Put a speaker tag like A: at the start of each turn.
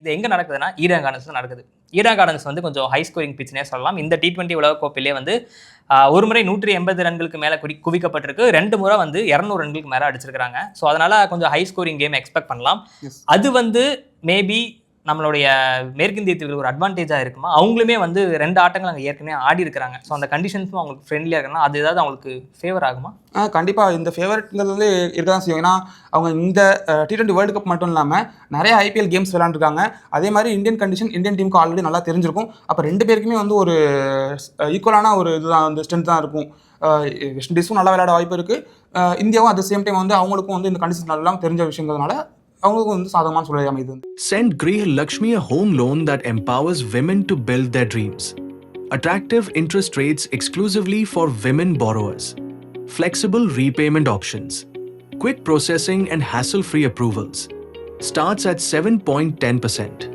A: இது எங்க நடக்குதுன்னா, ஈடன் கார்டன்ஸ்ல நடக்குது. ஈடன் கார்டன்ஸ் வந்து கொஞ்சம் ஹை ஸ்கோரிங் பிட்ச்னே சொல்லலாம். இந்த T20 உலகக்கோப்பையிலே வந்து ஒரு முறை 180 ரன்களுக்கு மேல குவிக்கப்பட்டிருக்கு. 2 முறை வந்து 200 ரன்களுக்கு மேல அடிச்சிருக்காங்க. ஸோ அதனால கொஞ்சம் ஹை ஸ்கோரிங் கேம் எக்ஸ்பெக்ட் பண்ணலாம்.
B: எஸ்.
A: அது வந்து மேபி நம்மளுடைய மேற்கிந்திய தீவுகளுக்கு ஒரு அட்வான்டேஜா இருக்குமா? அவங்களுமே வந்து 2 ஆட்டங்கள் அங்க ஏற்கனவே ஆடி இருக்கிறாங்க. ஸோ அந்த கண்டிஷன்ஸும் அவங்களுக்கு ஃப்ரெண்ட்லியா இருக்குன்னா, அது ஏதாவது அவங்களுக்கு ஃபேவர் ஆகுமா?
B: கண்டிப்பா இந்த ஃபேவரட்ங்கிறது வந்து இருக்க தான் செய்யும். ஏன்னா, அவங்க இந்த T20 வேர்ல்டு கப் மட்டும் இல்லாம நெறைய ஐபிஎல் கேம்ஸ் விளையாண்டுருக்காங்க. அதே மாரி இந்தியன் கண்டிஷன் இந்தியன் டீமுக்கு ஆல்ரெடி நல்லா தெரிஞ்சிருக்கும். அப்ப 2 பேருக்குமே வந்து ஒரு ஈக்குவலான ஒரு இதுதான் வந்து ஸ்ட்ரென்த் தான் இருக்கும். வெஸ்ட் இண்டீஸும் நல்லா விளையாட வாய்ப்பு இருக்கு. இந்தியாவும் அட் த சேம் டைம் வந்து அவங்களுக்கும் வந்து இந்த கண்டிஷன்ஸ் எல்லாம் தெரிஞ்ச விஷயங்கிறதுனால அவங்களுக்கும் வந்து சாதகமான சூழல் அமையுது.
C: Send Grih Lakshmi a home loan that empowers women to build their dreams. Attractive interest rates exclusively for women borrowers. Flexible repayment options. Quick processing and hassle-free approvals. Starts at 7.10%.